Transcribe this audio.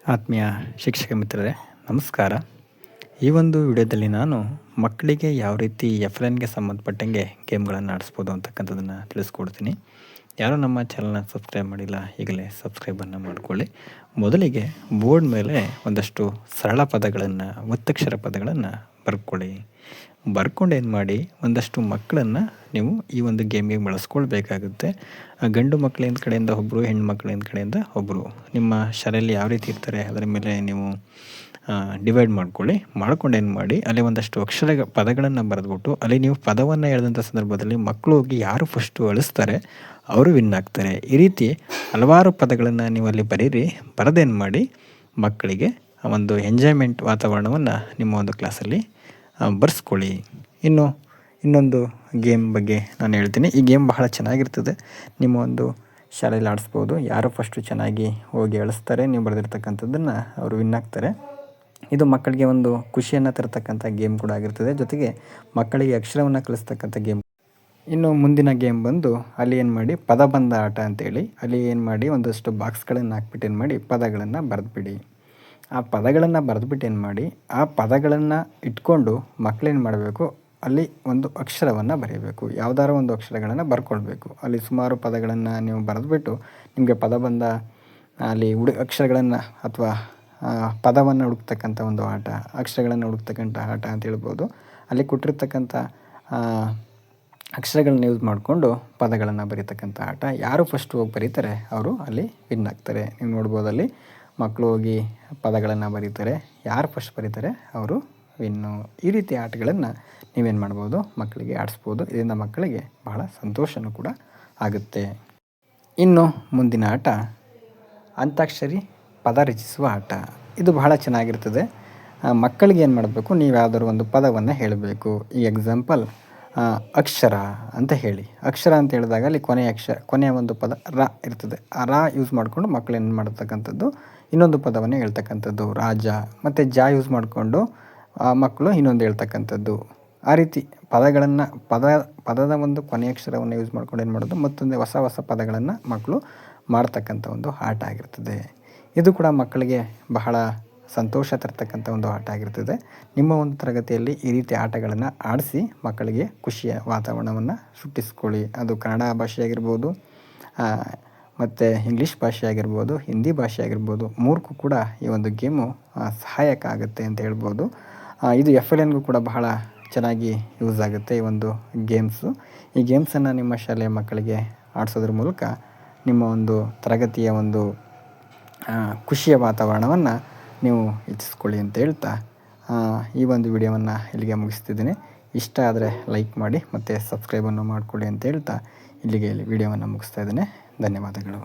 ಆತ್ಮೀಯ ಶಿಕ್ಷಕ ಮಿತ್ರರೇ ನಮಸ್ಕಾರ. ಈ ಒಂದು ವಿಡಿಯೋದಲ್ಲಿ ನಾನು ಮಕ್ಕಳಿಗೆ ಯಾವ ರೀತಿ ಎಫ್.ಎಲ್.ಎನ್‌ಗೆ ಸಂಬಂಧಪಟ್ಟಂಗೆ ಗೇಮ್ಗಳನ್ನು ಆಡಿಸ್ಬೋದು ಅಂತಕ್ಕಂಥದ್ದನ್ನು ತಿಳಿಸ್ಕೊಡ್ತೀನಿ. ಯಾರು ನಮ್ಮ ಚಾನಲ್ನ ಸಬ್ಸ್ಕ್ರೈಬ್ ಮಾಡಿಲ್ಲ ಈಗಲೇ ಸಬ್ಸ್ಕ್ರೈಬನ್ನು ಮಾಡಿಕೊಳ್ಳಿ. ಮೊದಲಿಗೆ ಬೋರ್ಡ್ ಮೇಲೆ ಒಂದಷ್ಟು ಸರಳ ಪದಗಳನ್ನು, ಒತ್ತಕ್ಷರ ಪದಗಳನ್ನು ಬರ್ಕೊಳ್ಳಿ. ಬರ್ಕೊಂಡು ಏನು ಮಾಡಿ, ಒಂದಷ್ಟು ಮಕ್ಕಳನ್ನು ನೀವು ಈ ಒಂದು ಗೇಮ್ಗೆ ಬಳಸ್ಕೊಳ್ಬೇಕಾಗುತ್ತೆ. ಗಂಡು ಮಕ್ಕಳಿಂದ ಕಡೆಯಿಂದ ಒಬ್ಬರು, ಹೆಣ್ಣು ಮಕ್ಕಳಿಂದ ಕಡೆಯಿಂದ ಒಬ್ಬರು. ನಿಮ್ಮ ಶಾಲೆಯಲ್ಲಿ ಯಾವ ರೀತಿ ಇರ್ತಾರೆ ಅದರ ಮೇಲೆ ನೀವು ಡಿವೈಡ್ ಮಾಡ್ಕೊಂಡು ಏನು ಮಾಡಿ, ಅಲ್ಲಿ ಒಂದಷ್ಟು ಪದಗಳನ್ನು ಬರೆದ್ಬಿಟ್ಟು ಅಲ್ಲಿ ನೀವು ಪದವನ್ನು ಹೇಳಿದಂಥ ಸಂದರ್ಭದಲ್ಲಿ ಮಕ್ಕಳು ಹೋಗಿ ಯಾರು ಫಸ್ಟು ಅಳಿಸ್ತಾರೆ ಅವರು ವಿನ್ ಆಗ್ತಾರೆ. ಈ ರೀತಿ ಹಲವಾರು ಪದಗಳನ್ನು ನೀವು ಅಲ್ಲಿ ಬರೀರಿ. ಬರೆದೇನು ಮಾಡಿ, ಮಕ್ಕಳಿಗೆ ಒಂದು ಎಂಜಾಯ್ಮೆಂಟ್ ವಾತಾವರಣವನ್ನು ನಿಮ್ಮ ಒಂದು ಕ್ಲಾಸಲ್ಲಿ ಬರೆಸ್ಕೊಳ್ಳಿ. ಇನ್ನೊಂದು ಗೇಮ್ ಬಗ್ಗೆ ನಾನು ಹೇಳ್ತೀನಿ. ಈ ಗೇಮ್ ಬಹಳ ಚೆನ್ನಾಗಿರ್ತದೆ. ನಿಮ್ಮ ಒಂದು ಶಾಲೆಯಲ್ಲಿ ಆಡಿಸ್ಬೋದು. ಯಾರು ಫಸ್ಟು ಚೆನ್ನಾಗಿ ಹೋಗಿ ಅಳಿಸ್ತಾರೆ, ನೀವು ಬರೆದಿರ್ತಕ್ಕಂಥದ್ದನ್ನು ಅವರು ವಿನ್ ಆಗ್ತಾರೆ. ಇದು ಮಕ್ಕಳಿಗೆ ಒಂದು ಖುಷಿಯನ್ನು ತರತಕ್ಕಂಥ ಗೇಮ್ ಕೂಡ ಆಗಿರ್ತದೆ. ಜೊತೆಗೆ ಮಕ್ಕಳಿಗೆ ಅಕ್ಷರವನ್ನು ಕಲಿಸ್ತಕ್ಕಂಥ ಗೇಮ್. ಇನ್ನು ಮುಂದಿನ ಗೇಮ್ ಬಂದು ಅಲ್ಲಿ ಏನು ಮಾಡಿ, ಪದಬಂಧ ಆಟ ಅಂತೇಳಿ ಅಲ್ಲಿ ಏನು ಮಾಡಿ, ಒಂದಷ್ಟು ಬಾಕ್ಸ್ಗಳನ್ನು ಹಾಕ್ಬಿಟ್ಟು ಏನು ಮಾಡಿ, ಪದಗಳನ್ನು ಬರೆದ್ಬಿಡಿ. ಆ ಪದಗಳನ್ನು ಬರೆದ್ಬಿಟ್ಟು ಏನು ಮಾಡಿ, ಆ ಪದಗಳನ್ನು ಇಟ್ಕೊಂಡು ಮಕ್ಕಳೇನು ಮಾಡಬೇಕು, ಅಲ್ಲಿ ಒಂದು ಅಕ್ಷರವನ್ನು ಬರೀಬೇಕು. ಯಾವುದಾದ್ರು ಒಂದು ಅಕ್ಷರಗಳನ್ನು ಬರ್ಕೊಳ್ಬೇಕು. ಅಲ್ಲಿ ಸುಮಾರು ಪದಗಳನ್ನು ನೀವು ಬರೆದ್ಬಿಟ್ಟು ನಿಮಗೆ ಪದಬಂಧ ಅಲ್ಲಿ ಅಕ್ಷರಗಳನ್ನು ಅಥವಾ ಪದವನ್ನು ಹುಡುಕ್ತಕ್ಕಂಥ ಒಂದು ಆಟ, ಅಕ್ಷರಗಳನ್ನು ಹುಡುಕ್ತಕ್ಕಂಥ ಆಟ ಅಂತ ಹೇಳ್ಬೋದು. ಅಲ್ಲಿ ಕೊಟ್ಟಿರ್ತಕ್ಕಂಥ ಅಕ್ಷರಗಳನ್ನ ಯೂಸ್ ಮಾಡಿಕೊಂಡು ಪದಗಳನ್ನು ಬರೀತಕ್ಕಂಥ ಆಟ. ಯಾರು ಫಸ್ಟ್ ಹೋಗಿ ಬರೀತಾರೆ ಅವರು ಅಲ್ಲಿ ವಿನ್ ಆಗ್ತಾರೆ. ನೀವು ನೋಡ್ಬೋದು, ಅಲ್ಲಿ ಮಕ್ಕಳು ಹೋಗಿ ಪದಗಳನ್ನು ಬರೀತಾರೆ. ಯಾರು ಫಸ್ಟ್ ಬರೀತಾರೆ ಅವರು ವಿನ್ನು. ಈ ರೀತಿ ಆಟಗಳನ್ನು ನೀವೇನು ಮಾಡ್ಬೋದು, ಮಕ್ಕಳಿಗೆ ಆಡಿಸ್ಬೋದು. ಇದರಿಂದ ಮಕ್ಕಳಿಗೆ ಬಹಳ ಸಂತೋಷವೂ ಕೂಡ ಆಗುತ್ತೆ. ಇನ್ನು ಮುಂದಿನ ಆಟ ಅಂತ್ಯಾಕ್ಷರಿ ಪದ ರಚಿಸುವ ಆಟ. ಇದು ಬಹಳ ಚೆನ್ನಾಗಿರ್ತದೆ. ಮಕ್ಕಳಿಗೆ ಏನು ಮಾಡಬೇಕು, ನೀವು ಯಾವುದಾದ್ರು ಒಂದು ಪದವನ್ನು ಹೇಳಬೇಕು. ಈ ಎಕ್ಸಾಂಪಲ್ ಅಕ್ಷರ ಅಂತ ಹೇಳಿ. ಅಕ್ಷರ ಅಂತ ಹೇಳಿದಾಗ ಅಲ್ಲಿ ಕೊನೆಯ ಒಂದು ಪದ ರ ಇರ್ತದೆ. ಆ ರ ಯೂಸ್ ಮಾಡಿಕೊಂಡು ಮಕ್ಕಳು ಏನು ಮಾಡ್ತಕ್ಕಂಥದ್ದು, ಇನ್ನೊಂದು ಪದವನ್ನು ಹೇಳ್ತಕ್ಕಂಥದ್ದು. ರಾಜ ಮತ್ತು ಜ ಯೂಸ್ ಮಾಡಿಕೊಂಡು ಮಕ್ಕಳು ಇನ್ನೊಂದು ಹೇಳ್ತಕ್ಕಂಥದ್ದು. ಆ ರೀತಿ ಪದದ ಒಂದು ಕೊನೆಯ ಅಕ್ಷರವನ್ನು ಯೂಸ್ ಮಾಡ್ಕೊಂಡು ಏನು ಮಾಡೋದು, ಮತ್ತೊಂದು ಹೊಸ ಪದಗಳನ್ನು ಮಕ್ಕಳು ಮಾಡ್ತಕ್ಕಂಥ ಒಂದು ಆಟ ಆಗಿರ್ತದೆ. ಇದು ಕೂಡ ಮಕ್ಕಳಿಗೆ ಬಹಳ ಸಂತೋಷ ತರ್ತಕ್ಕಂಥ ಒಂದು ಆಟ ಆಗಿರ್ತದೆ. ನಿಮ್ಮ ಒಂದು ತರಗತಿಯಲ್ಲಿ ಈ ರೀತಿ ಆಟಗಳನ್ನು ಆಡಿಸಿ ಮಕ್ಕಳಿಗೆ ಖುಷಿಯ ವಾತಾವರಣವನ್ನು ಸೃಷ್ಟಿಸ್ಕೊಳ್ಳಿ. ಅದು ಕನ್ನಡ ಭಾಷೆ ಆಗಿರ್ಬೋದು, ಮತ್ತು ಇಂಗ್ಲೀಷ್ ಭಾಷೆ ಆಗಿರ್ಬೋದು, ಹಿಂದಿ ಭಾಷೆ ಆಗಿರ್ಬೋದು, ಮೂರಕ್ಕೂ ಕೂಡ ಈ ಒಂದು ಗೇಮು ಸಹಾಯಕ ಆಗುತ್ತೆ ಅಂತ ಹೇಳ್ಬೋದು. ಇದು ಎಫ್.ಎಲ್.ಎನ್‌ಗೂ ಕೂಡ ಬಹಳ ಚೆನ್ನಾಗಿ ಯೂಸ್ ಆಗುತ್ತೆ ಈ ಒಂದು ಗೇಮ್ಸು. ಈ ಗೇಮ್ಸನ್ನು ನಿಮ್ಮ ಶಾಲೆಯ ಮಕ್ಕಳಿಗೆ ಆಡಿಸೋದ್ರ ಮೂಲಕ ನಿಮ್ಮ ಒಂದು ತರಗತಿಯ ಒಂದು ಖುಷಿಯ ವಾತಾವರಣವನ್ನು ನೀವು ಹೆಚ್ಚಿಸ್ಕೊಳ್ಳಿ ಅಂತ ಹೇಳ್ತಾ ಈ ಒಂದು ವಿಡಿಯೋವನ್ನು ಇಲ್ಲಿಗೆ ಮುಗಿಸ್ತಿದ್ದೀನಿ. ಇಷ್ಟ ಆದರೆ ಲೈಕ್ ಮಾಡಿ ಮತ್ತು ಸಬ್ಸ್ಕ್ರೈಬನ್ನು ಮಾಡಿಕೊಳ್ಳಿ ಅಂತ ಹೇಳ್ತಾ ಇಲ್ಲಿಗೆ ವಿಡಿಯೋವನ್ನು ಮುಗಿಸ್ತಾ ಇದ್ದೇನೆ. ಧನ್ಯವಾದಗಳು.